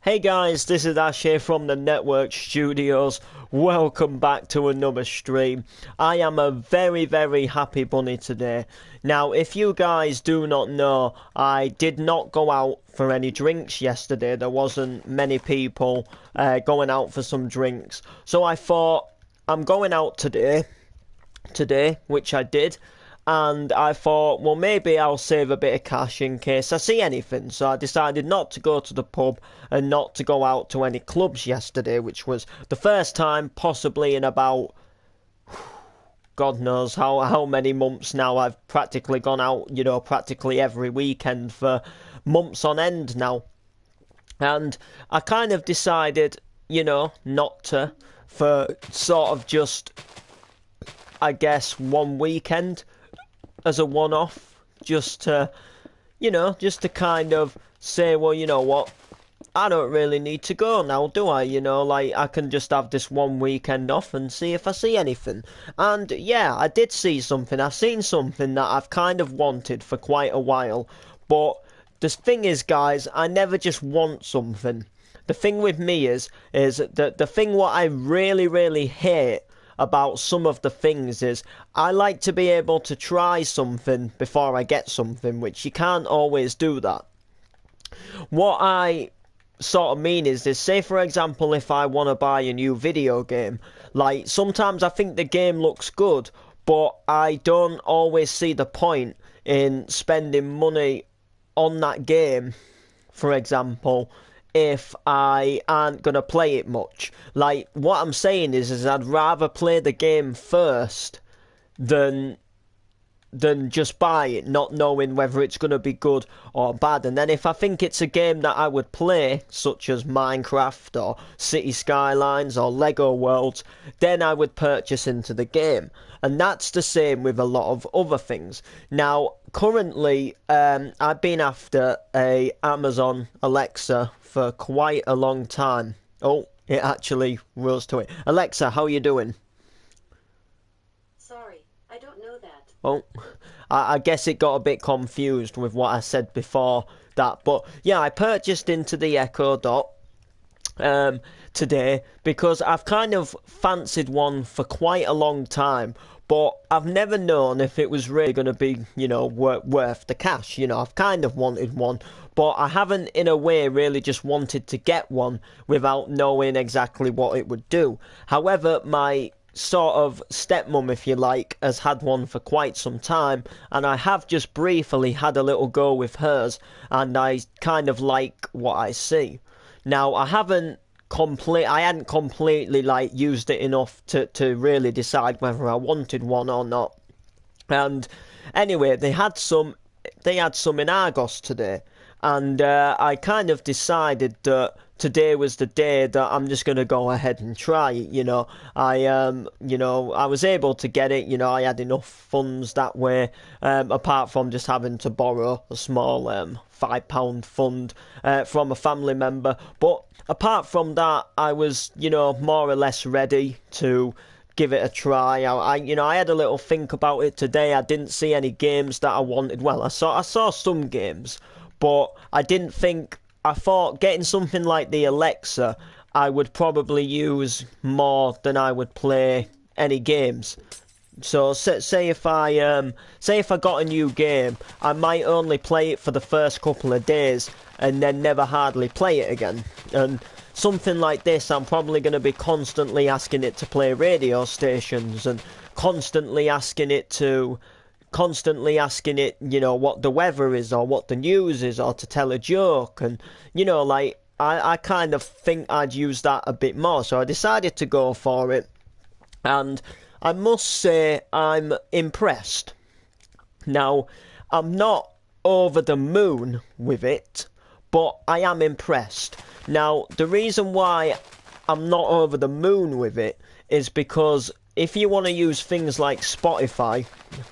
Hey guys, this is Ash here from the Network Studios. Welcome back to another stream. I am a very happy bunny today. Now, if you guys do not know, I did not go out for any drinks yesterday. There wasn't many people going out for some drinks. So I thought, I'm going out today, which I did. And I thought, well, maybe I'll save a bit of cash in case I see anything. So I decided not to go to the pub and not to go out to any clubs yesterday, which was the first time possibly in about God knows how many months now. I've practically gone out, practically every weekend for months on end now. And I kind of decided, not to, for sort of just, I guess, one weekend as a one-off, just to kind of say, well, you know what, I don't really need to go now, do I? I can just have this one weekend off and see if I see anything. And yeah, I did see something. I've seen something that I've kind of wanted for quite a while. But the thing is, guys, I never just want something. The thing with me is that the thing what I really hate about some of the things is I like to be able to try something before I get something, which you can't always do that. What I sort of mean is this: say for example, if I want to buy a new video game, like sometimes I think the game looks good, but I don't always see the point in spending money on that game, for example, if I aren't going to play it much. Like, what I'm saying is I'd rather play the game first than just buy it, not knowing whether it's going to be good or bad. And then if I think it's a game that I would play, such as Minecraft or City Skylines or Lego Worlds, then I would purchase into the game. And that's the same with a lot of other things. Now, currently, I've been after a Amazon Alexa for quite a long time. Oh, it actually rose to it. Alexa, how are you doing? Sorry, I don't know that. Oh, I guess it got a bit confused with what I said before that. But yeah, I purchased into the Echo Dot today because I've kind of fancied one for quite a long time. But I've never known if it was really going to be, worth the cash. I've kind of wanted one, but I haven't, in a way, really just wanted to get one without knowing exactly what it would do. However, my sort of stepmom, if you like, has had one for quite some time, and I have just briefly had a little go with hers, and I kind of like what I see. Now, I hadn't completely used it enough to really decide whether I wanted one or not. And anyway, they had some in Argos today, and I kind of decided that today was the day that I'm just going to go ahead and try it. I was able to get it. I had enough funds that way, apart from just having to borrow a small £5 fund from a family member. But apart from that, I was, more or less ready to give it a try. I had a little think about it today. I didn't see any games that I wanted. Well, I saw some games, but I didn't think. I thought getting something like the Alexa, I would probably use more than I would play any games. So say if I got a new game, I might only play it for the first couple of days and then never hardly play it again. And something like this, I'm probably going to be constantly asking it to play radio stations and constantly asking it, what the weather is or what the news is or to tell a joke. And, I kind of think I'd use that a bit more. So I decided to go for it. And I must say I'm impressed. Now, I'm not over the moon with it, but I am impressed. Now, the reason why I'm not over the moon with it is because if you want to use things like Spotify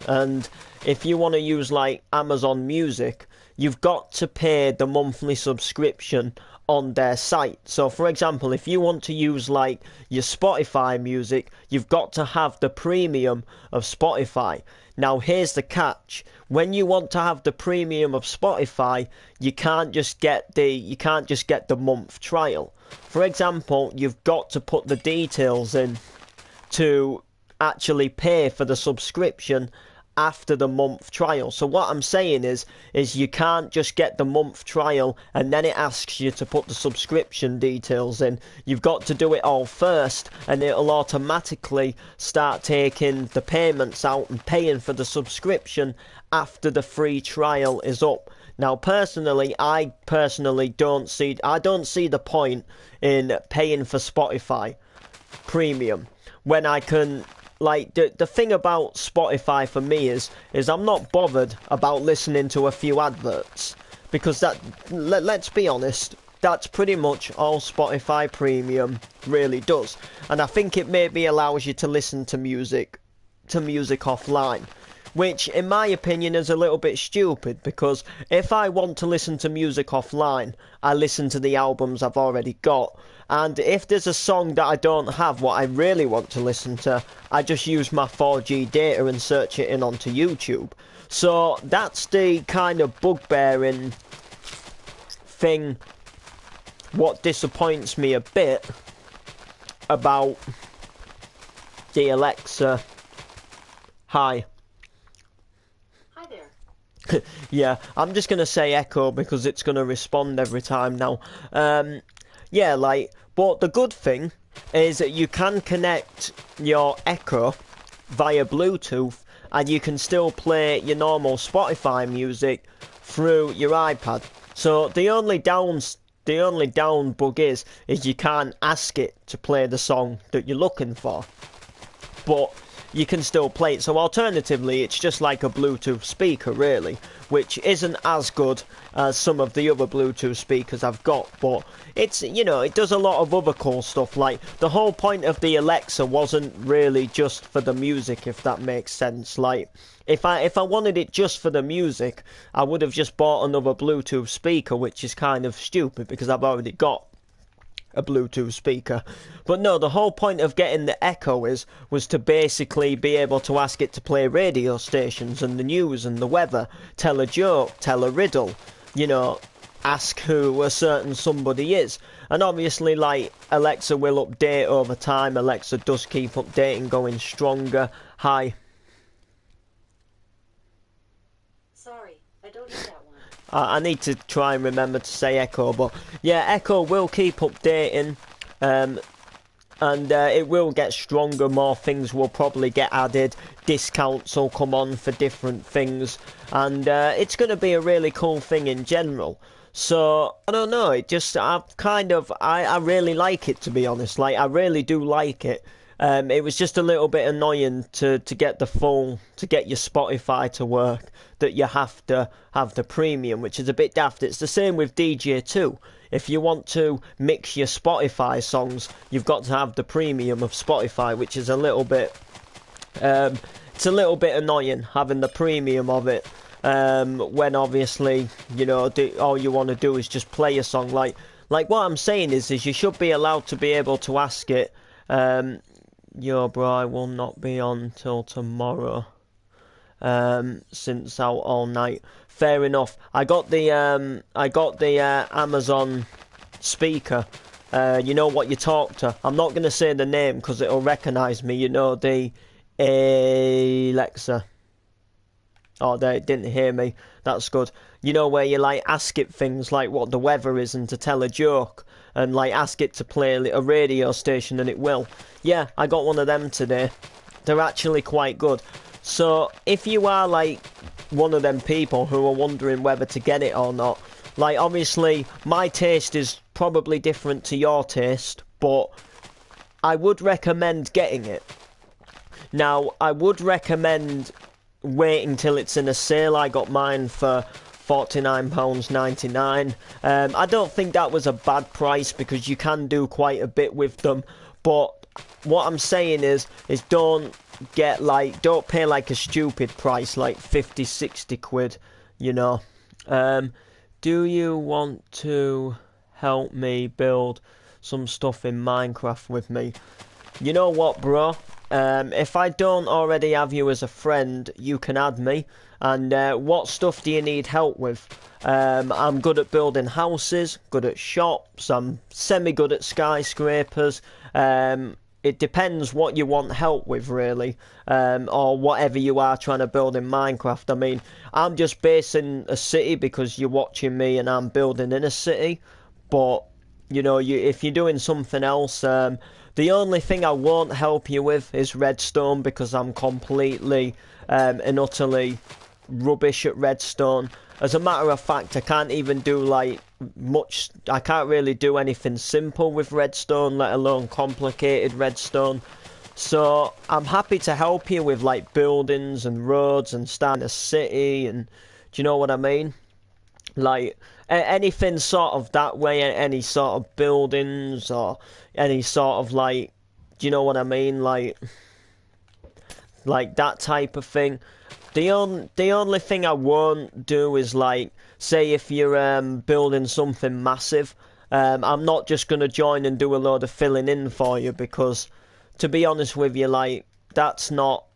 and if you want to use like Amazon Music, you've got to pay the monthly subscription on their site. So for example, if you want to use like your Spotify music, you've got to have the premium of Spotify. Now here's the catch. When you want to have the premium of Spotify, you can't just get the month trial. For example, you've got to put the details in to actually pay for the subscription after the month trial. So what I'm saying is you can't just get the month trial and then it asks you to put the subscription details in. You've got to do it all first, and it'll automatically start taking the payments out and paying for the subscription after the free trial is up. Now I personally don't see the point in paying for Spotify Premium when I can. Like, the thing about Spotify for me is I'm not bothered about listening to a few adverts, because let's be honest, that's pretty much all Spotify Premium really does. And I think it maybe allows you to listen to music offline, which in my opinion is a little bit stupid, because if I want to listen to music offline, I listen to the albums I've already got. And if there's a song that I don't have what I really want to listen to, I just use my 4G data and search it in onto YouTube. So that's the kind of bugbearing thing, what disappoints me a bit about the Alexa. Hi. Hi there. Yeah, I'm just going to say Echo because it's going to respond every time now. Yeah, like, but the good thing is that you can connect your Echo via Bluetooth and you can still play your normal Spotify music through your iPad. So the only down bug is you can't ask it to play the song that you're looking for, but you can still play it. So alternatively, it's just like a Bluetooth speaker really, which isn't as good as some of the other Bluetooth speakers I've got, but it's, you know, it does a lot of other cool stuff. Like, the whole point of the Alexa wasn't really just for the music, if that makes sense. Like, if I wanted it just for the music, I would have just bought another Bluetooth speaker, which is kind of stupid because I've already got a Bluetooth speaker. But no, the whole point of getting the Echo was to basically be able to ask it to play radio stations and the news and the weather, tell a joke, tell a riddle, you know, ask who a certain somebody is. And obviously, like, Alexa will update over time. Alexa does keep updating, going stronger. Hi. Sorry, I don't need that one. I need to try and remember to say Echo, but yeah, Echo will keep updating, and it will get stronger. More things will probably get added. Discounts will come on for different things, and it's going to be a really cool thing in general. So I don't know. I really like it, to be honest. Like, I really do like it. It was just a little bit annoying to get your Spotify to work, that you have to have the premium, which is a bit daft. It's the same with DJ2. If you want to mix your Spotify songs, you've got to have the premium of Spotify, which is a little bit, it's a little bit annoying having the premium of it, when obviously, you know, all you want to do is just play a song. Like what I'm saying is you should be allowed to be able to ask it, yo bro, I will not be on till tomorrow, since out all night. Fair enough. I got the Amazon speaker, you know what you talk to. I'm not going to say the name because it'll recognise me, you know, the Alexa. Oh, they didn't hear me. That's good. You know, where you like ask it things like what the weather is and to tell a joke, and like ask it to play a radio station and it will. Yeah, I got one of them today. They're actually quite good. So if you are like one of them people who are wondering whether to get it or not, like, obviously my taste is probably different to your taste, but I would recommend getting it. Now, I would recommend waiting till it's in a sale. I got mine for £49.99. I don't think that was a bad price because you can do quite a bit with them, but what I'm saying is don't pay like a stupid price, like 50-60 quid, you know. Um, do you want to help me build some stuff in Minecraft with me? You know what, bro? If I don't already have you as a friend, you can add me. And what stuff do you need help with? I'm good at building houses, good at shops, I'm semi-good at skyscrapers. It depends what you want help with, really, or whatever you are trying to build in Minecraft. I mean, I'm just basing a city because you're watching me and I'm building in a city. But, you know, if you're doing something else, the only thing I won't help you with is redstone because I'm completely and utterly rubbish at redstone. As a matter of fact, I can't even do like much. I can't really do anything simple with redstone, let alone complicated redstone. So I'm happy to help you with like buildings and roads and starting a city, and do you know what I mean? Like anything sort of that way, any sort of buildings or any sort of like, do you know what I mean? Like that type of thing. The only thing I won't do is like, say if you're building something massive, I'm not just gonna join and do a load of filling in for you because, to be honest with you, like that's not.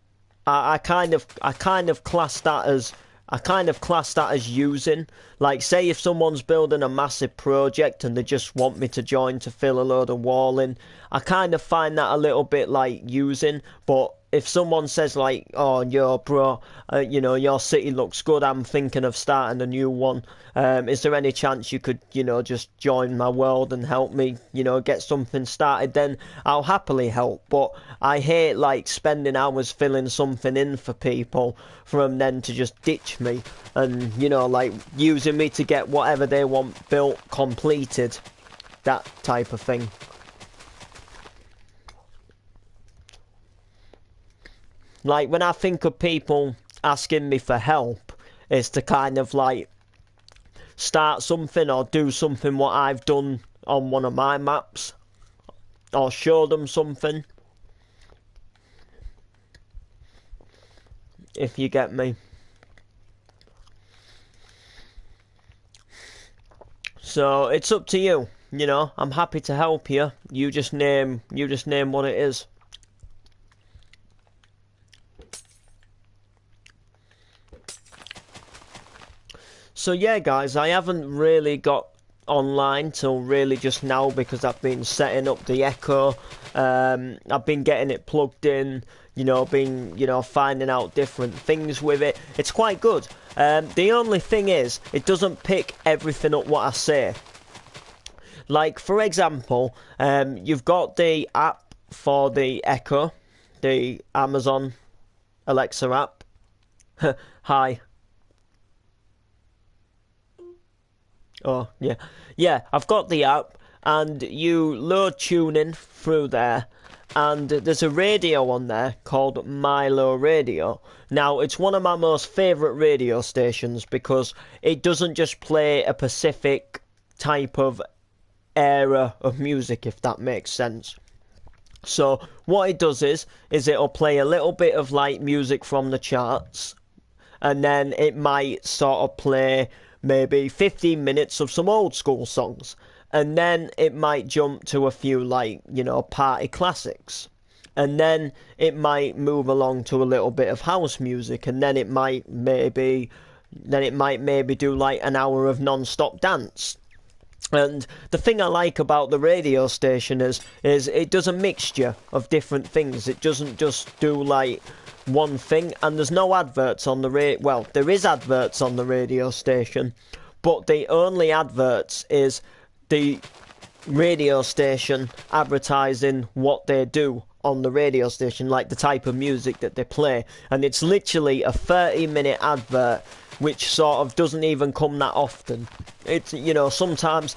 I kind of class that as. I kind of class that as using. Like, say if someone's building a massive project and they just want me to join to fill a load of wall in, I kind of find that a little bit like using. But if someone says like, "Oh, yo, bro, you know, your city looks good. I'm thinking of starting a new one. Is there any chance you could, you know, just join my world and help me, you know, get something started?" Then I'll happily help. But I hate like spending hours filling something in for people for them then to just ditch me and, you know, like using me to get whatever they want built completed. That type of thing. Like when I think of people asking me for help, it's to kind of like start something or do something what I've done on one of my maps or show them something, if you get me. So it's up to you. You know, I'm happy to help you. You just name what it is. So yeah, guys, I haven't really got online till really just now because I've been setting up the Echo. I've been getting it plugged in, you know, been, you know, finding out different things with it. It's quite good. The only thing is, it doesn't pick everything up what I say. Like, for example, you've got the app for the Echo, the Amazon Alexa app. Hi. Oh, yeah. Yeah, I've got the app, and you load tuning through there, and there's a radio on there called Milo Radio. Now, it's one of my most favourite radio stations because it doesn't just play a specific type of era of music, if that makes sense. So, what it does is it'll play a little bit of like music from the charts, and then it might sort of play maybe 15 minutes of some old school songs, and then it might jump to a few like, you know, party classics, and then it might move along to a little bit of house music, and then it might maybe do like an hour of non-stop dance. And the thing I like about the radio station is it does a mixture of different things. It doesn't just do like one thing, and there's no adverts on the well, there is adverts on the radio station, but the only adverts is the radio station advertising what they do on the radio station, like the type of music that they play, and it's literally a 30-minute advert which sort of doesn't even come that often. It's, you know, sometimes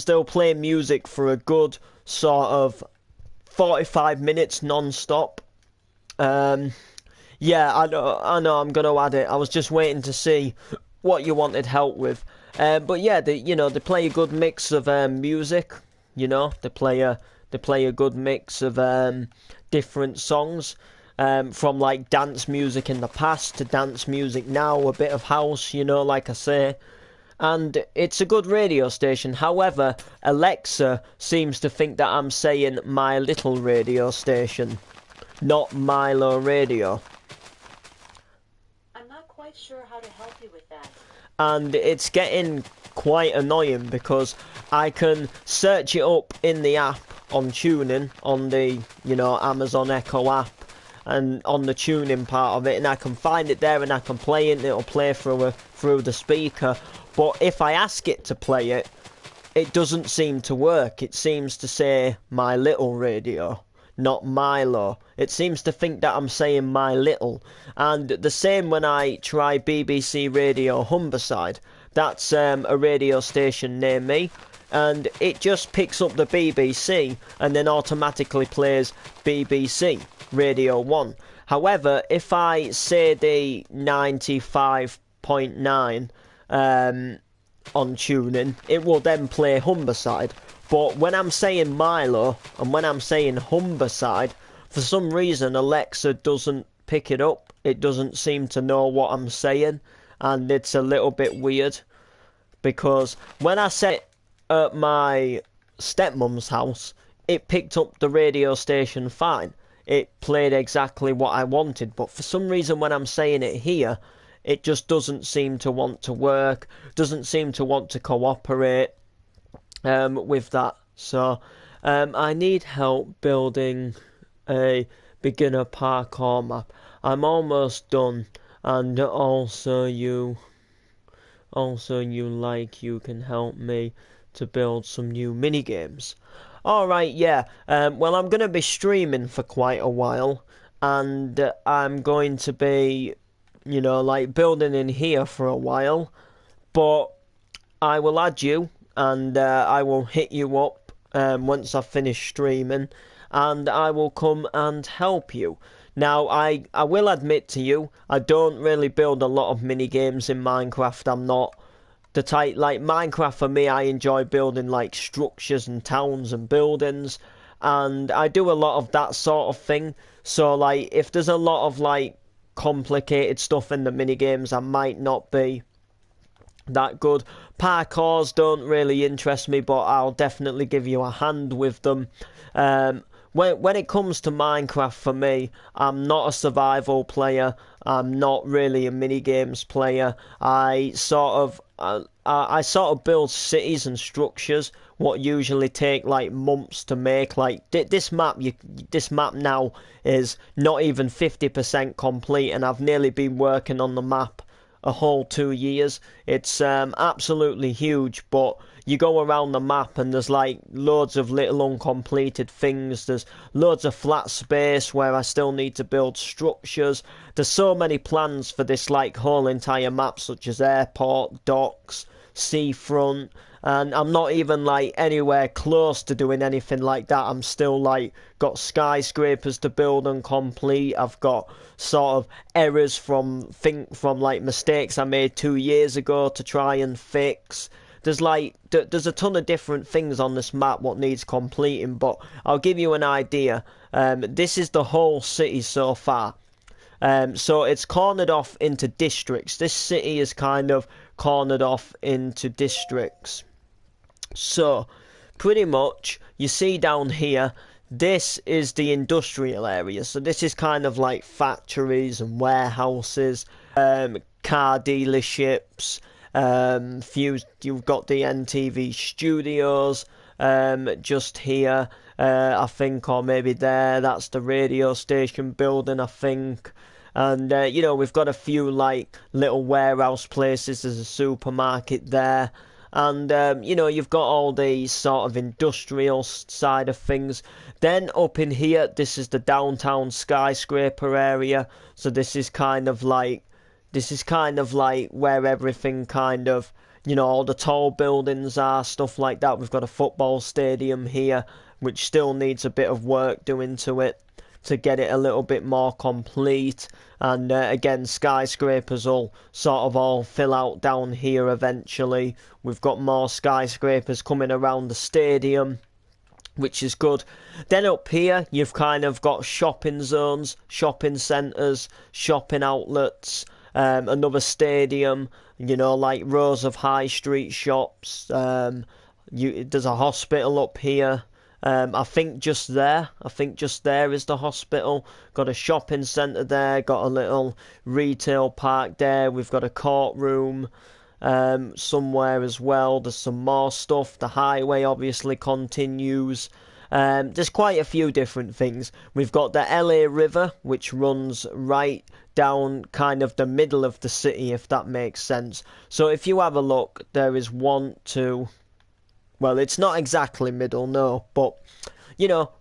they'll play music for a good sort of 45 minutes non-stop. Yeah, I know, I'm gonna add it. I was just waiting to see what you wanted help with. But yeah, they play a good mix of music. You know, they play a good mix of different songs. from like dance music in the past to dance music now, a bit of house, you know, like I say. And it's a good radio station. However, Alexa seems to think that I'm saying my little radio station, not Milo Radio. I'm not quite sure how to help you with that. And it's getting quite annoying because I can search it up in the app on tuning, on the, you know, Amazon Echo app, and on the tuning part of it, and I can find it there and I can play it and it'll play through the speaker. But if I ask it to play it, it doesn't seem to work. It seems to say my little radio, not Milo. It seems to think that I'm saying my little. And the same when I try BBC Radio Humberside. That's a radio station near me. And it just picks up the BBC and then automatically plays BBC Radio 1. However, if I say the 95.9 on tuning, it will then play Humberside. But when I'm saying Milo and when I'm saying Humberside, for some reason Alexa doesn't pick it up. It doesn't seem to know what I'm saying, and it's a little bit weird because when I said it at my stepmom's house, it picked up the radio station fine. It played exactly what I wanted, but for some reason when I'm saying it here, it just doesn't seem to want to work, doesn't seem to want to cooperate with that. So I need help building a beginner parkour map. I'm almost done, and also you can help me to build some new mini games. Alright, yeah. Well, I'm going to be streaming for quite a while, and I'm going to be, you know, like building in here for a while, but I will add you and I will hit you up once I've finished streaming, and I will come and help you. Now, I will admit to you, I don't really build a lot of mini games in Minecraft. I'm not the type, like Minecraft for me, I enjoy building like structures and towns and buildings, and I do a lot of that sort of thing. So like if there's a lot of like complicated stuff in the mini games, I might not be that good. Parkours don't really interest me, but I'll definitely give you a hand with them. When it comes to Minecraft, for me, I'm not a survival player. I'm not really a mini games player. I sort of build cities and structures what usually take like months to make. Like this map now is not even 50% complete, and I've nearly been working on the map a whole 2 years. It's absolutely huge, but you go around the map and there's like loads of little uncompleted things. There's loads of flat space where I still need to build structures. There's so many plans for this like whole entire map, such as airport, docks, seafront, and I'm not even like anywhere close to doing anything like that. I'm still like got skyscrapers to build and complete. I've got sort of errors from like mistakes I made 2 years ago to try and fix. There's a ton of different things on this map what needs completing, but I'll give you an idea. This is the whole city so far. So it's cornered off into districts. This city is kind of cornered off into districts. So pretty much you see down here, this is the industrial area. So this is kind of like factories and warehouses, car dealerships. You've got the NTV studios just here, I think, or maybe there. That's the radio station building, I think. And you know, we've got a few like little warehouse places. There's a supermarket there, and you know, you've got all the sort of industrial side of things. Then up in here, this is the downtown skyscraper area. So this is kind of like where everything kind of, you know, all the tall buildings are, stuff like that. We've got a football stadium here, which still needs a bit of work doing to it to get it a little bit more complete. And again, skyscrapers will sort of all fill out down here eventually. We've got more skyscrapers coming around the stadium. which is good. Then up here, you've kind of got shopping zones, shopping centres, shopping outlets, another stadium, like rows of high street shops. There's a hospital up here. I think just there is the hospital. Got a shopping centre there, got a little retail park there. We've got a courtroom somewhere as well. There's some more stuff. The highway obviously continues. There's quite a few different things. We've got the LA River, which runs right down kind of the middle of the city, if that makes sense. So if you have a look, there is one, two... Well, it's not exactly middle, no, but,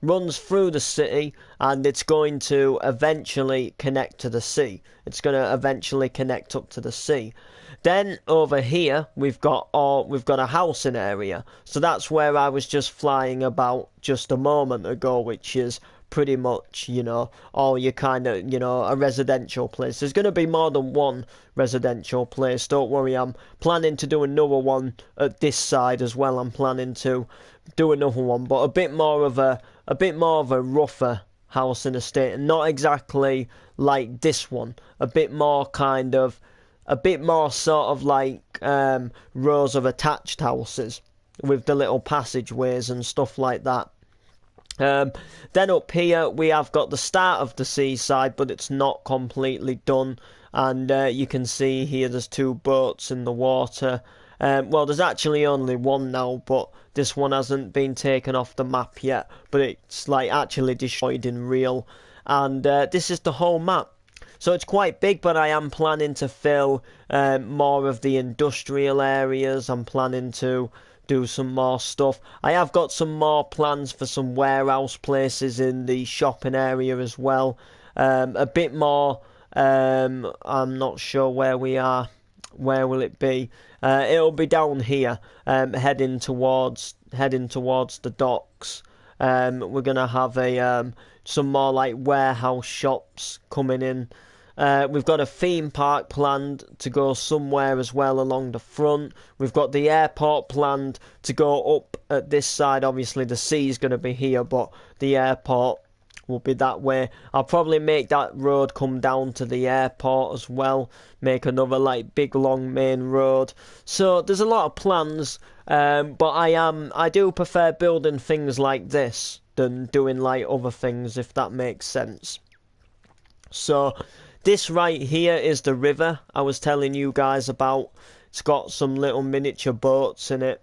runs through the city, and it's going to eventually connect to the sea. It's going to eventually connect up to the sea. Then over here, we've got a housing area. So that's where I was just flying about just a moment ago, which is pretty much, all your kind of, a residential place. There's going to be more than one residential place. Don't worry, I'm planning to do another one at this side as well. I'm planning to do another one, but a bit more of a rougher housing estate, and not exactly like this one. A bit more sort of like rows of attached houses with the little passageways and stuff like that. Then up here we have got the start of the seaside, but it's not completely done, and you can see here there's two boats in the water. Well, there's actually only one now, but this one hasn't been taken off the map yet, but it's like actually destroyed in real, and this is the whole map. So it's quite big, but I am planning to fill more of the industrial areas. I'm planning to do some more stuff. I have got some more plans for some warehouse places in the shopping area as well. A bit more, I'm not sure where we are. Where will it be? It'll be down here, heading towards the docks. We're gonna have some more like warehouse shops coming in. We've got a theme park planned to go somewhere as well along the front. We've got the airport planned to go up at this side. Obviously the sea's going to be here, but the airport will be that way. I'll probably make that road come down to the airport as well. Make another like big long main road. So there's a lot of plans, but I do prefer building things like this than doing like other things, if that makes sense. So this right here is the river I was telling you guys about. It's got some little miniature boats in it.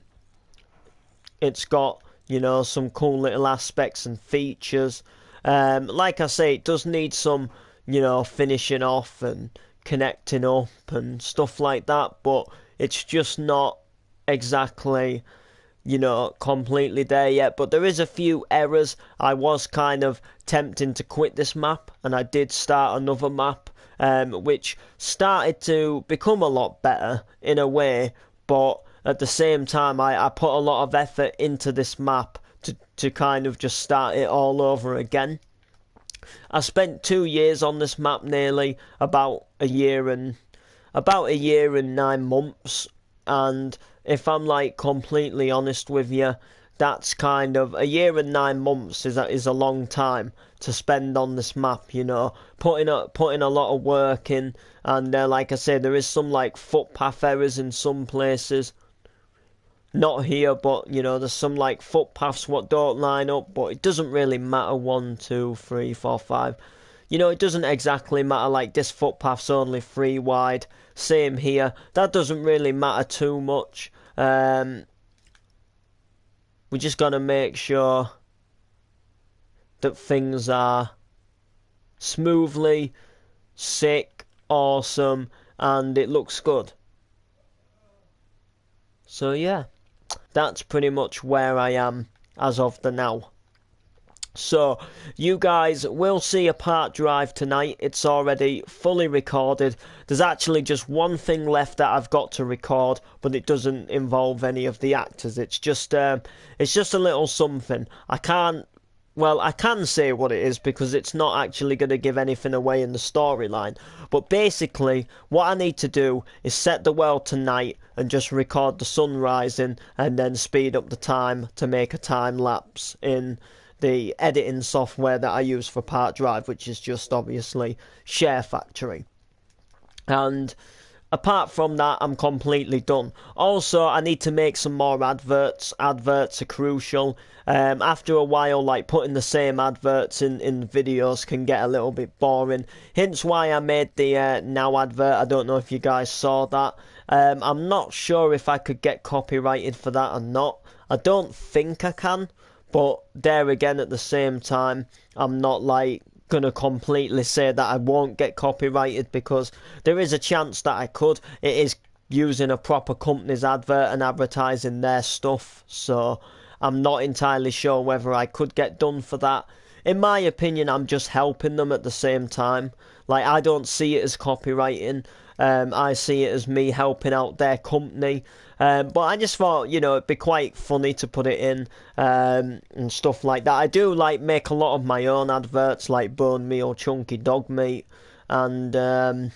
It's got, some cool little aspects and features. Like I say, it does need some, finishing off and connecting up and stuff like that, but it's just not exactly, completely there yet. But there is a few errors. I was kind of tempting to quit this map, and I did start another map, which started to become a lot better in a way, but at the same time I put a lot of effort into this map to kind of just start it all over again. I spent 2 years on this map nearly, about a year and 9 months, and if I'm like completely honest with you, that's kind of a year and 9 months is a long time to spend on this map, putting a lot of work in, and like I said, there is some like footpath errors in some places. Not here, but there's some like footpaths what don't line up, but it doesn't really matter. 1, 2, 3, 4, 5. It doesn't exactly matter. Like this footpath's only 3 wide. Same here. That doesn't really matter too much. We just gotta make sure that things are smoothly, sick, awesome, and it looks good. So yeah, that's pretty much where I am as of the now. So you guys will see a part drive tonight. It's already fully recorded. There's actually just one thing left that I've got to record, but it doesn't involve any of the actors. It's just a little something. I can't well, I can say what it is because it's not actually going to give anything away in the storyline. But basically, what I need to do is set the world to night and just record the sun rising and then speed up the time to make a time lapse in the editing software that I use for Part Drive, which is just obviously Share Factory. And apart from that, I'm completely done. Also, I need to make some more adverts. Adverts are crucial. After a while, like putting the same adverts in videos can get a little bit boring. Hence why I made the Now advert. I don't know if you guys saw that. I'm not sure if I could get copyrighted for that or not. I don't think I can. But there again, at the same time, I'm not like gonna completely say that I won't get copyrighted because there is a chance that I could. It is using a proper company's advert and advertising their stuff, so I'm not entirely sure whether I could get done for that. In my opinion, I'm just helping them at the same time. Like, I don't see it as copywriting. I see it as me helping out their company. But I just thought, it'd be quite funny to put it in and stuff like that. I do like make a lot of my own adverts, like bone meal, chunky dog meat, and do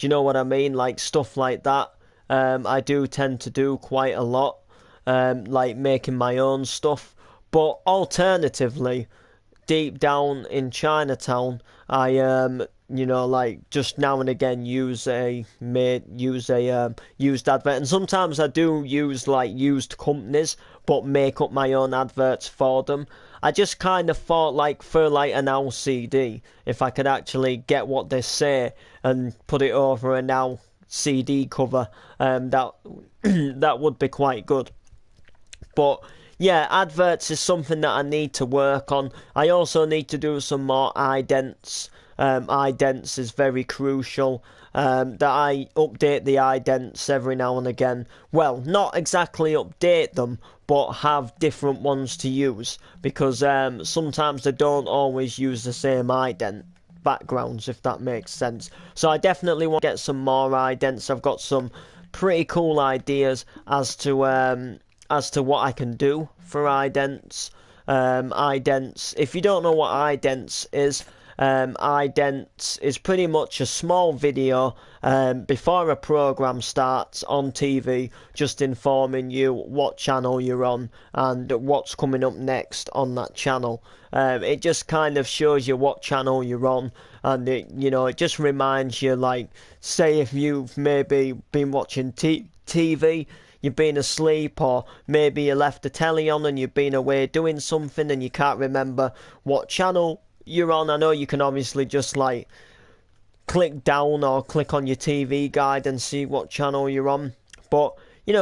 you know what I mean? Like stuff like that. I do tend to do quite a lot, like making my own stuff. But alternatively, deep down in Chinatown, I like just now and again use a used advert, and sometimes I do use like used companies, but make up my own adverts for them. I just kind of thought like for like an LCD, if I could actually get what they say and put it over a Now CD cover, that that would be quite good. But yeah, adverts is something that I need to work on. I also need to do some more idents. Idents is very crucial. That I update the idents every now and again. Well, not exactly update them, but have different ones to use. Because sometimes they don't always use the same ident backgrounds, if that makes sense. So I definitely want to get some more idents. I've got some pretty cool ideas as to what I can do for idents. Idents, if you don't know what idents is, idents is pretty much a small video before a program starts on TV, just informing you what channel you're on and what's coming up next on that channel. It just kind of shows you what channel you're on, and it just reminds you, like, say if you've maybe been watching TV, you've been asleep, or maybe you left the telly on and you've been away doing something and you can't remember what channel you're on. I know you can obviously just like click down or click on your TV guide and see what channel you're on, but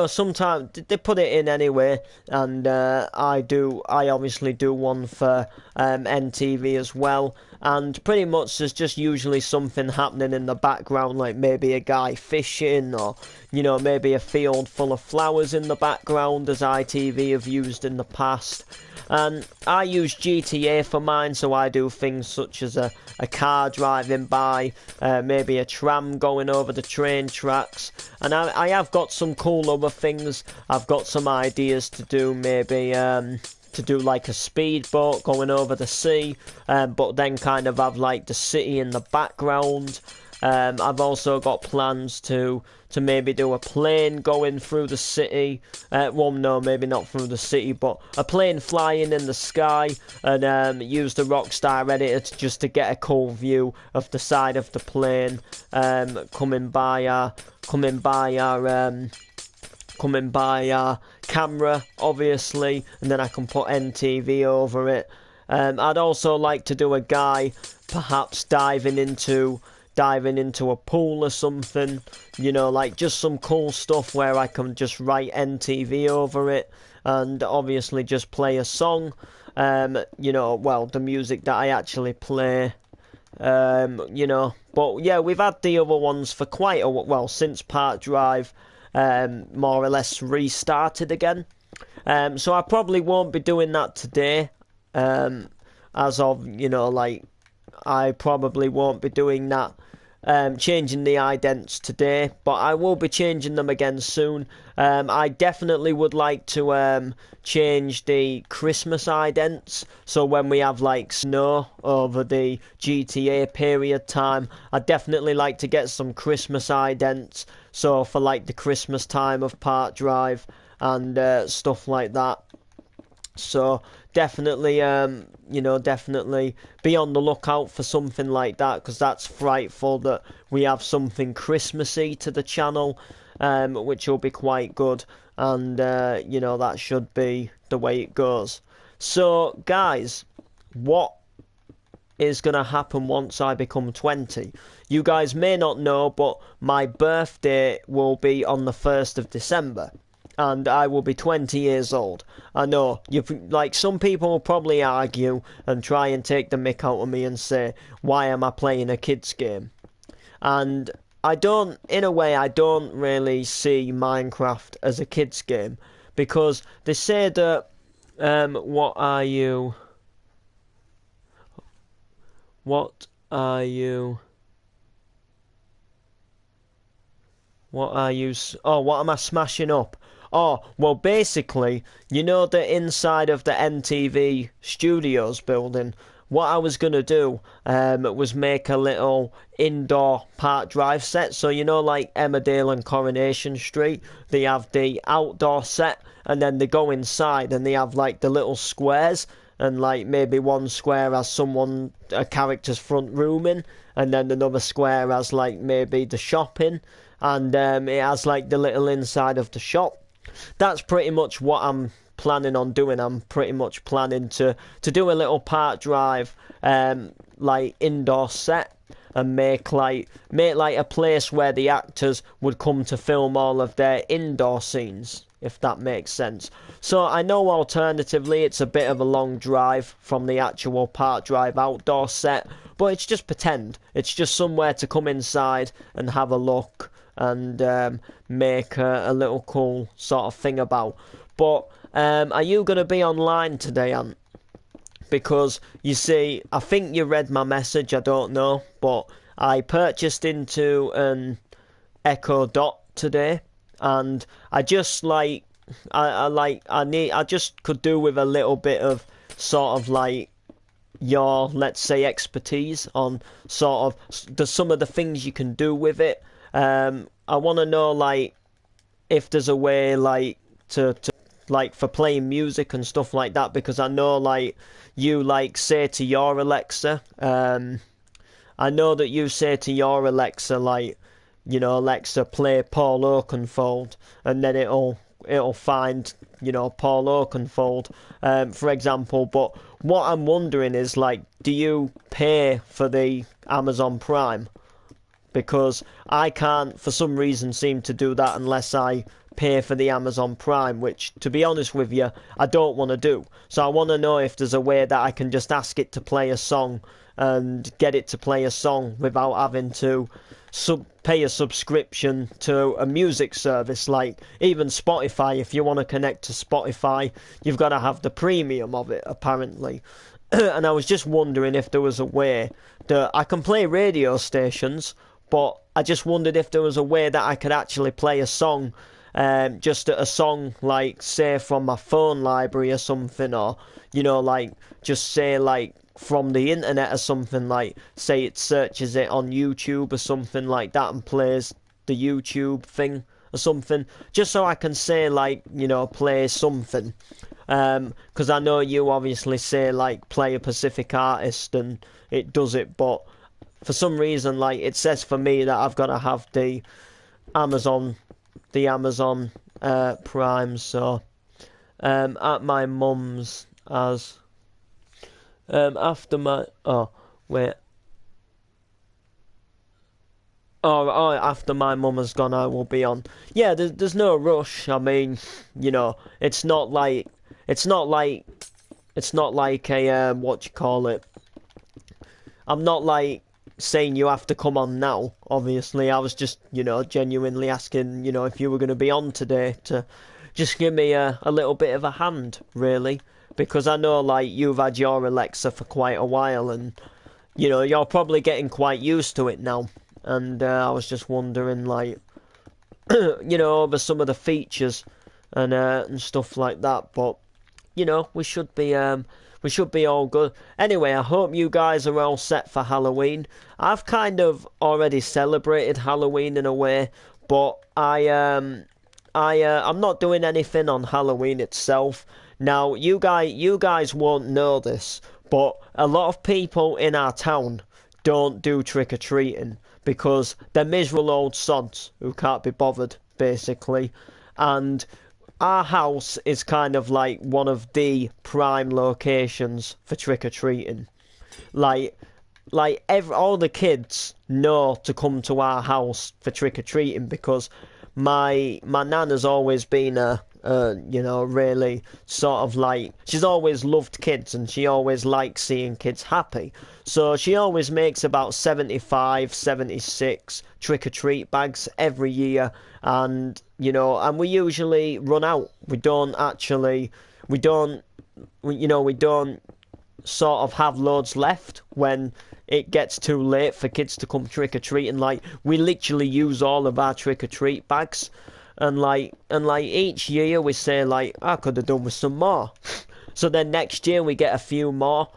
sometimes they put it in anyway, and I obviously do one for NTV as well, and pretty much there's just usually something happening in the background, like maybe a guy fishing, or maybe a field full of flowers in the background, as ITV have used in the past. And I use GTA for mine, so I do things such as a car driving by, maybe a tram going over the train tracks, and I have got some cool other things. I've got some ideas to do, maybe to do like a speedboat going over the sea, but then kind of have like the city in the background. I've also got plans to maybe do a plane going through the city. Well, no, maybe not through the city, but a plane flying in the sky, and use the Rockstar editor just to get a cool view of the side of the plane coming by our camera, obviously, and then I can put NTV over it. I'd also like to do a guy perhaps diving into a pool or something, like just some cool stuff where I can just write NTV over it and obviously just play a song, the music that I actually play, but yeah, we've had the other ones for quite a while, since Part Drive more or less restarted again, so I probably won't be doing that today, as of, I probably won't be doing that changing the idents today, but I will be changing them again soon. I definitely would like to change the Christmas idents, so when we have like snow over the GTA period time, I'd definitely like to get some Christmas idents, so for like the Christmas time of Park Drive and stuff like that. So definitely, definitely be on the lookout for something like that, because that's frightful that we have something Christmassy to the channel, which will be quite good, and that should be the way it goes. So guys, what is going to happen once I become 20? You guys may not know, but my birthday will be on the 1st of December. And I will be 20 years old. I know, some people will probably argue and try and take the mick out of me and say, why am I playing a kids game? And I don't really see Minecraft as a kids game, because they say that, what are you, what am I smashing up? Oh, well, basically, you know the inside of the NTV Studios building, what I was going to do was make a little indoor Park Drive set. So, like Emmerdale and Coronation Street, they have the outdoor set, and then they go inside and they have, like, the little squares, and, like, maybe one square has a character's front room in, and then another square has, like, maybe the shopping, and it has, like, the little inside of the shop. That's pretty much what I'm planning on doing. I'm pretty much planning to do a little Park Drive like indoor set, and make like a place where the actors would come to film all of their indoor scenes, if that makes sense. So I know alternatively it's a bit of a long drive from the actual Park Drive outdoor set, but it's just pretend. It's just somewhere to come inside and have a look, and make a little cool sort of thing about. But are you going to be online today, Ant? Because, you see, I think you read my message, I don't know, but I purchased into an Echo Dot today, and I just I just could do with a little bit of sort of like your, let's say, expertise on sort of some of the things you can do with it. I want to know, like, if there's a way, like, to like, for playing music and stuff like that, because I know, like, you, like, say to your Alexa, I know that you say to your Alexa, like, Alexa, play Paul Oakenfold, and then it'll find, Paul Oakenfold, for example. But what I'm wondering is, like, do you pay for the Amazon Prime? Because I can't, for some reason, seem to do that unless I pay for the Amazon Prime, which, to be honest with you, I don't want to do. So I want to know if there's a way that I can just ask it to play a song and get it to play a song without having to pay a subscription to a music service, like even Spotify. If you want to connect to Spotify, you've got to have the premium of it, apparently. And I was just wondering if there was a way that I can play radio stations, but I just wondered if there was a way that I could actually play a song, just a song, like, say, from my phone library or something, or, like, just say, like, from the internet or something, like, say it searches it on YouTube or something like that and plays the YouTube thing or something, just so I can say, like, play something. Because I know you obviously say, like, play a Pacific artist and it does it, but for some reason, like, it says for me that I've got to have the Amazon Prime. So at my mum's, as after my after my mum has gone, I will be on. Yeah, there's no rush. I mean, it's not like a what you call it. I'm not like saying you have to come on now, obviously. I was just, genuinely asking, if you were going to be on today, to just give me a little bit of a hand, really. Because I know, like, you've had your Alexa for quite a while, and, you're probably getting quite used to it now. and I was just wondering, like, over some of the features and stuff like that. But we should be all good. Anyway, I hope you guys are all set for Halloween. I've kind of already celebrated Halloween in a way, but I'm not doing anything on Halloween itself. Now, you guys won't know this, but a lot of people in our town don't do trick or treating because they're miserable old sods who can't be bothered, basically. And our house is kind of like one of the prime locations for trick or treating. Like, all the kids know to come to our house for trick or treating because my nan has always been really sort of like, she's always loved kids and she always likes seeing kids happy. So she always makes about 75, 76 trick-or-treat bags every year, and and we usually run out. We don't sort of have loads left when it gets too late for kids to come trick-or-treating. Like, we literally use all of our trick-or-treat bags. And each year we say, like, I could have done with some more. So then next year we get a few more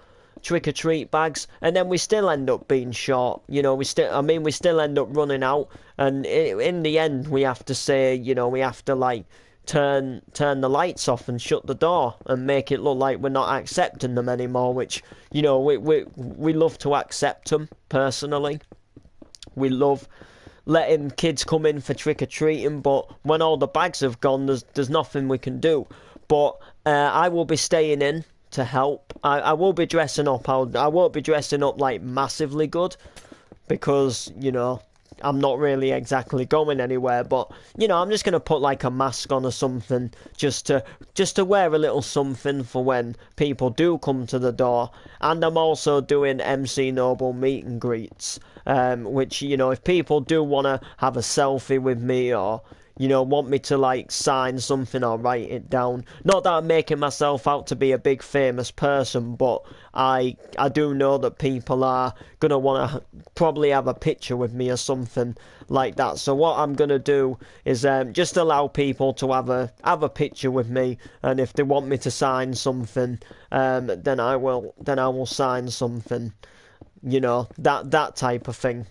trick-or-treat bags, and then we still end up being short. We still end up running out, and in the end we have to say, we have to, like, turn the lights off and shut the door and make it look like we're not accepting them anymore, which, we love to accept them, personally. We love letting kids come in for trick-or-treating, but when all the bags have gone, there's nothing we can do. But I will be staying in to help. I will be dressing up. I won't be dressing up, like, massively good, because, I'm not really exactly going anywhere, but I'm just gonna put like a mask on or something, just to wear a little something for when people do come to the door. And I'm also doing MC Noble meet and greets, which, if people do want to have a selfie with me, or want me to, like, sign something or write it down. Not that I'm making myself out to be a big famous person, but I do know that people are going to want to probably have a picture with me or something like that. So what I'm going to do is just allow people to have a picture with me, and if they want me to sign something, then I will sign something. That type of thing.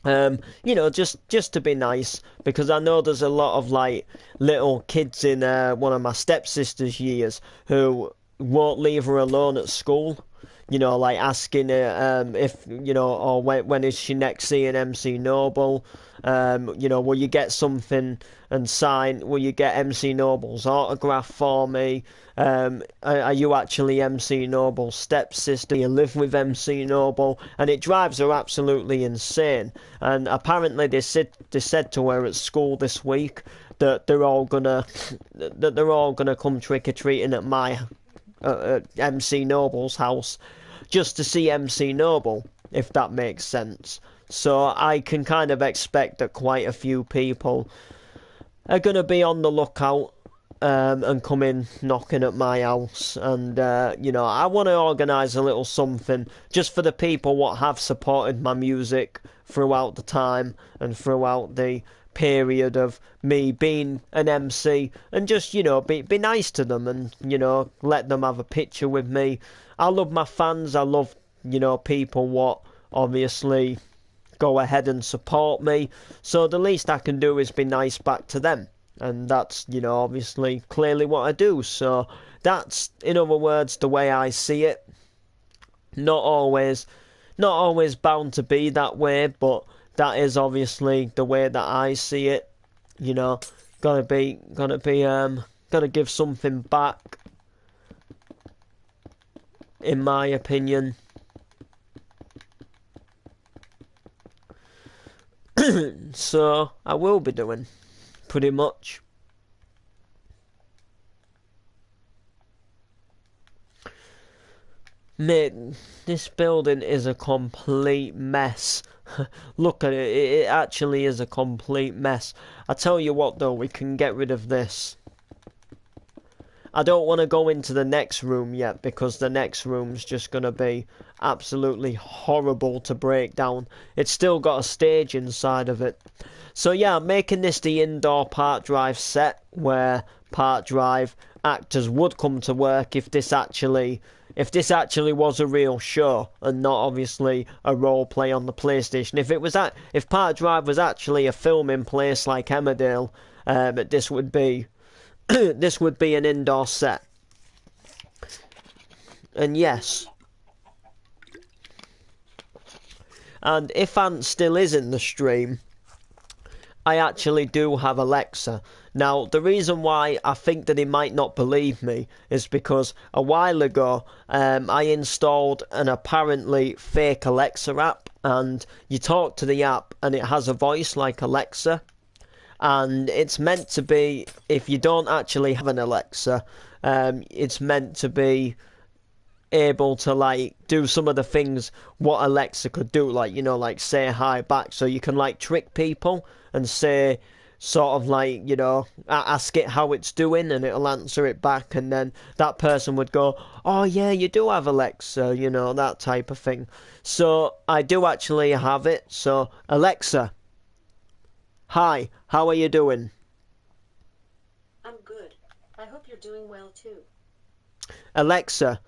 Just to be nice, because I know there's a lot of, like, little kids in one of my stepsister's years who won't leave her alone at school. Like asking her if, or when is she next seeing MC Noble? Will you get something and sign? Will you get MC Noble's autograph for me? Are you actually MC Noble's stepsister? You live with MC Noble, and it drives her absolutely insane. And apparently they said to her at school this week that they're all gonna come trick or treating at my MC Noble's house, just to see MC Noble, if that makes sense. So I can kind of expect that quite a few people are going to be on the lookout and come in knocking at my house. And, I want to organise a little something just for the people what have supported my music throughout the time and throughout the period of me being an MC, and just, be nice to them, and, let them have a picture with me. I love my fans. I love, people what obviously go ahead and support me. So the least I can do is be nice back to them. And that's, obviously clearly what I do. So that's, in other words, the way I see it. Not always bound to be that way, but that is obviously the way that I see it. Gotta give something back, in my opinion. So I will be doing, pretty much. Mate, this building is a complete mess. Look at it, it actually is a complete mess. I tell you what though, we can get rid of this. I don't want to go into the next room yet because the next room's just going to be absolutely horrible to break down. It's still got a stage inside of it. So yeah, I'm making this the indoor Park Drive set where Park Drive actors would come to work if this actually was a real show and not obviously a role play on the PlayStation. If Park Drive was actually a filming place like Emmerdale, this would be this would be an indoor set. And yes. And if Ant still is in the stream, I actually do have Alexa. Now, the reason why I think that he might not believe me is because a while ago I installed an apparently fake Alexa app, and you talk to the app and it has a voice like Alexa. And it's meant to be, if you don't actually have an Alexa, it's meant to be able to like do some of the things what Alexa could do, like, you know, like say hi back, so you can like trick people and say sort of like, you know, ask it how it's doing and it'll answer it back, and then that person would go, oh yeah, you do have Alexa, you know, that type of thing. So I do actually have it. So Alexa, hi, how are you doing? I'm good. I hope you're doing well too. Alexa,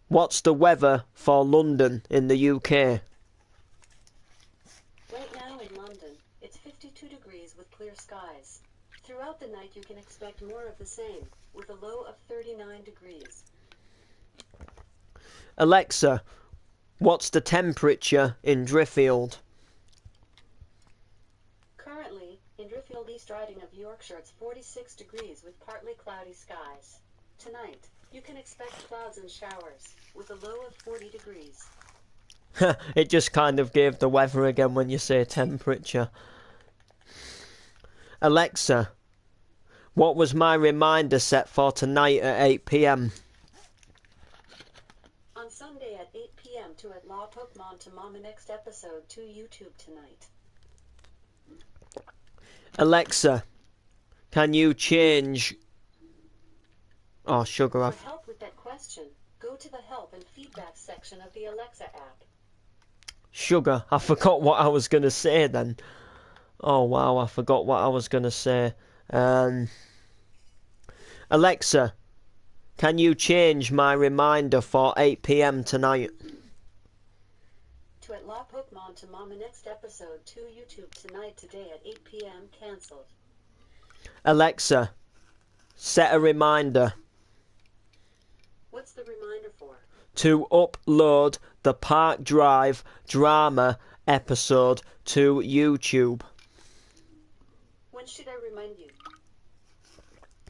what's the weather for London in the UK? Right now in London, it's 52 degrees with clear skies. Throughout the night you can expect more of the same, with a low of 39 degrees. Alexa, what's the temperature in Driffield? Currently, in Driffield, East Riding of Yorkshire, it's 46 degrees with partly cloudy skies. Tonight, you can expect clouds and showers, with a low of 40 degrees. It just kind of gave the weather again when you say temperature. Alexa, what was my reminder set for tonight at 8 p.m? On Sunday at 8 p.m. to at La Pokemon to Mama next episode to YouTube tonight. Alexa, can you change... Oh, sugar, For help with that question, go to the help and feedback section of the Alexa app. Sugar, I forgot what I was going to say then. Oh, wow, I forgot what I was going to say. Alexa, can you change my reminder for 8 p.m. tonight? To at La Pokemon to Mama next episode to YouTube tonight today at 8 p.m. cancelled. Alexa, set a reminder. What's the reminder for? To upload the Park Drive drama episode to YouTube. When should I remind you?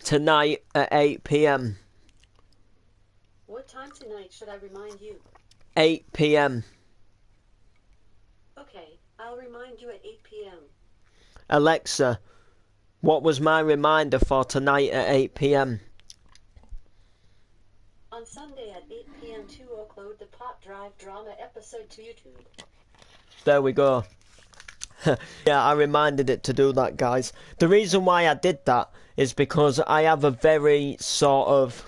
Tonight at 8 p.m. What time tonight should I remind you? 8 p.m. Okay, I'll remind you at 8 p.m. Alexa, what was my reminder for tonight at 8 p.m? On Sunday at 8 p.m. to upload the Park Drive drama episode to YouTube. There we go. Yeah, I reminded it to do that, guys. The reason why I did that is because I have a very sort of...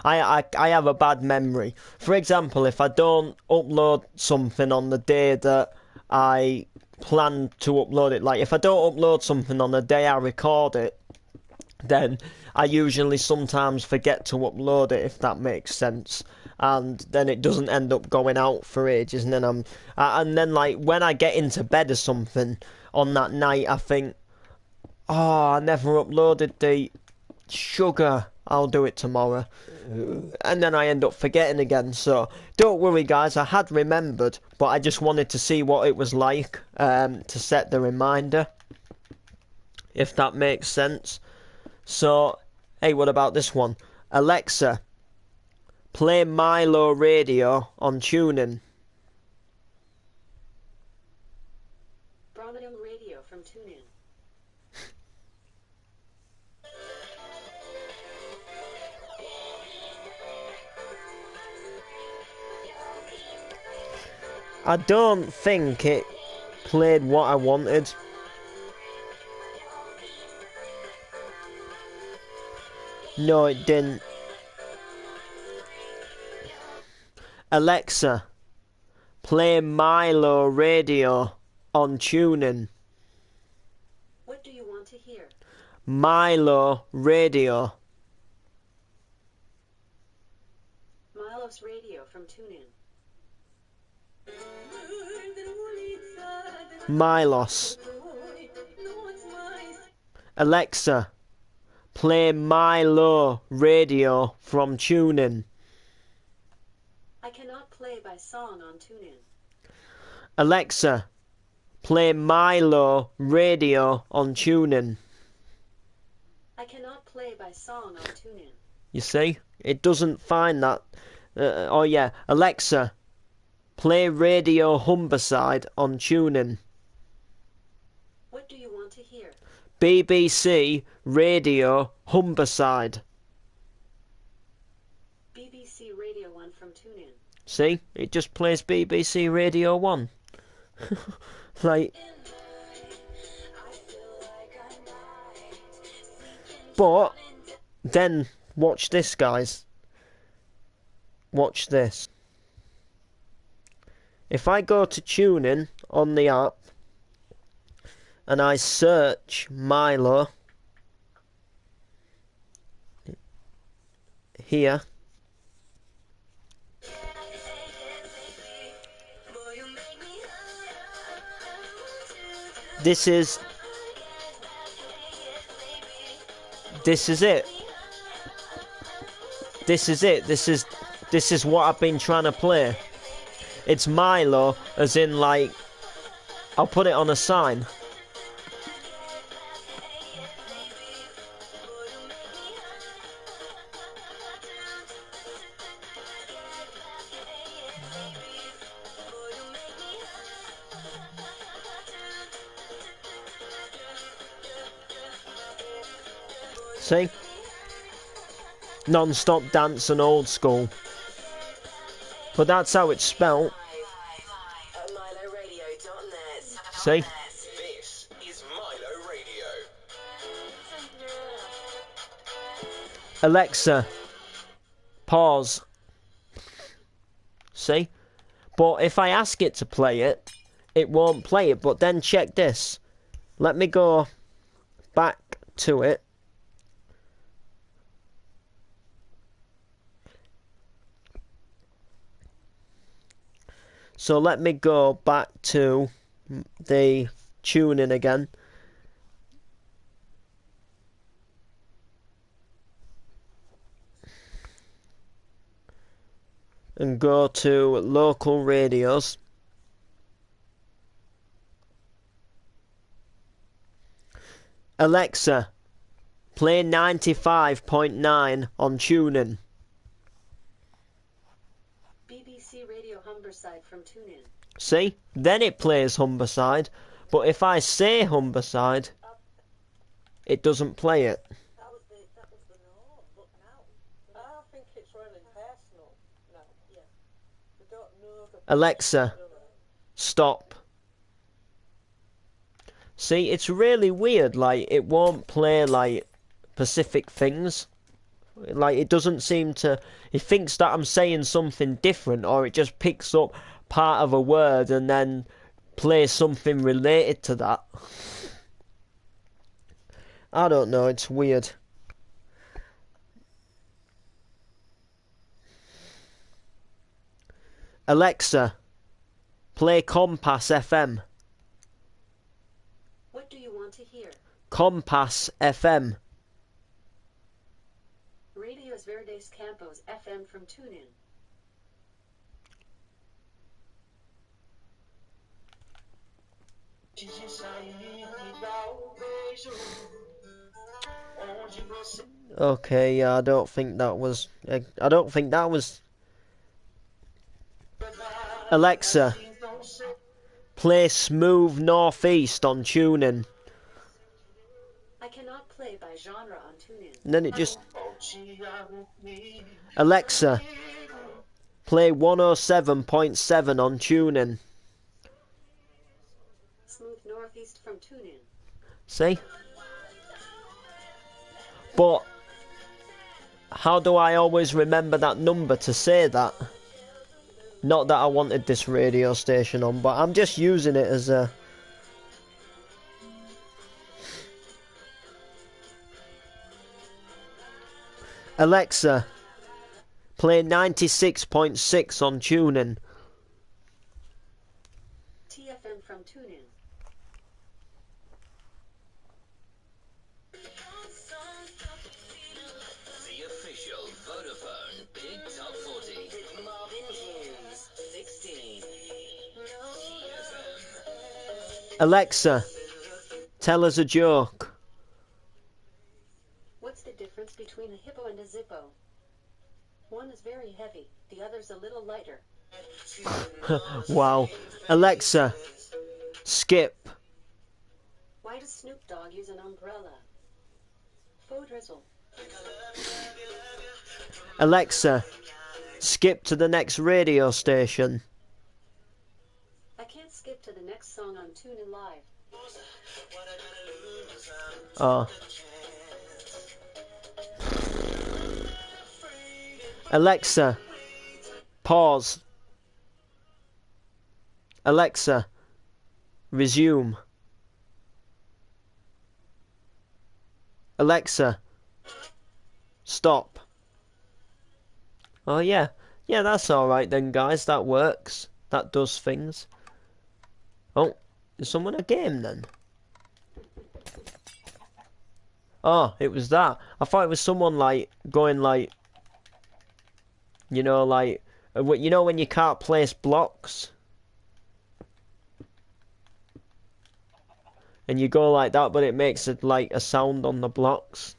I have a bad memory. For example, if I don't upload something on the day that I plan to upload it, like if I don't upload something on the day I record it, then I usually sometimes forget to upload it, if that makes sense. And then it doesn't end up going out for ages, and then like when I get into bed or something on that night, I think, oh, I never uploaded the sugar. I'll do it tomorrow. And then I end up forgetting again. So don't worry, guys. I had remembered, but I just wanted to see what it was like to set the reminder, if that makes sense. So, hey, what about this one? Alexa, play Milo Radio on TuneIn. Bromidum Radio from TuneIn. I don't think it played what I wanted. No, it didn't. Alexa, play Milo radio on TuneIn. What do you want to hear? Milo radio. Milos Radio from TuneIn. Milos. Alexa, play Milo radio from TuneIn. I cannot play by song on TuneIn. Alexa, play Milo radio on TuneIn. I cannot play by song on TuneIn. You see? It doesn't find that. Oh yeah, Alexa, play Radio Humberside on TuneIn. What do you want to hear? BBC Radio Humberside. BBC Radio 1 from TuneIn. See? It just plays BBC Radio 1. Like... But, then, watch this, guys. Watch this. If I go to TuneIn on the app, and I search Milo, here, this is it. This is what I've been trying to play. It's Milo, as in, like, I'll put it on a sign. See? Non-stop dance and old school. But that's how it's spelt. See? This is Milo Radio. Alexa, pause. See? But if I ask it to play it, it won't play it. But then check this. Let me go back to it. So let me go back to the TuneIn again. And go to local radios. Alexa, play 95.9 on TuneIn. BBC Radio Humberside from TuneIn. See? Then it plays Humberside. But if I say Humberside, it doesn't play it. That was the norm, but now I think it's really personal. No, yeah. We don't know the Alexa, stop. See, it's really weird. Like, it won't play, like, specific things. Like, it doesn't seem to... It thinks that I'm saying something different, or it just picks up part of a word and then plays something related to that. I don't know, it's weird. Alexa, play Compass FM. What do you want to hear? Compass FM. Radios Verdes Campos FM from TuneIn. Okay, yeah, I don't think that was... Alexa, play Smooth Northeast on TuneIn. I cannot play by genre on TuneIn. And then it just... Alexa, play 107.7 on TuneIn. Smooth Northeast from TuneIn. See? But How do I always remember that number to say that? Not that I wanted this radio station on, but I'm just using it as a... Alexa, play 96.6 on TuneIn. TFM from TuneIn. The official Vodafone Big Top 40 with Marvin Hughes, 16. TFM. Alexa, tell us a joke. What's the difference between a hippo and a zippo? One is very heavy, the other's a little lighter. Wow. Alexa, skip. Why does Snoop Dogg use an umbrella? Faux drizzle. Alexa, skip to the next radio station. I can't skip to the next song on TuneIn Live. Oh. Alexa, pause. Alexa, resume. Alexa, stop. Oh yeah. Yeah, that's alright then, guys. That works. That does things. Oh, is someone a game then? Oh, it was that. I thought it was someone like going like, you know, like, you know when you can't place blocks? And you go like that, but it makes it like a sound on the blocks.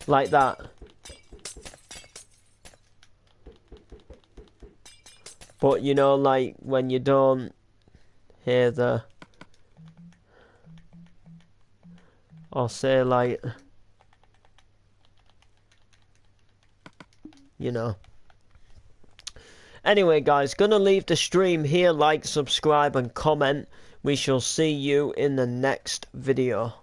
Like that. But you know, like when you don't hear the... Or say like... You know. Anyway guys, gonna leave the stream here. Like, subscribe and comment. We shall see you in the next video.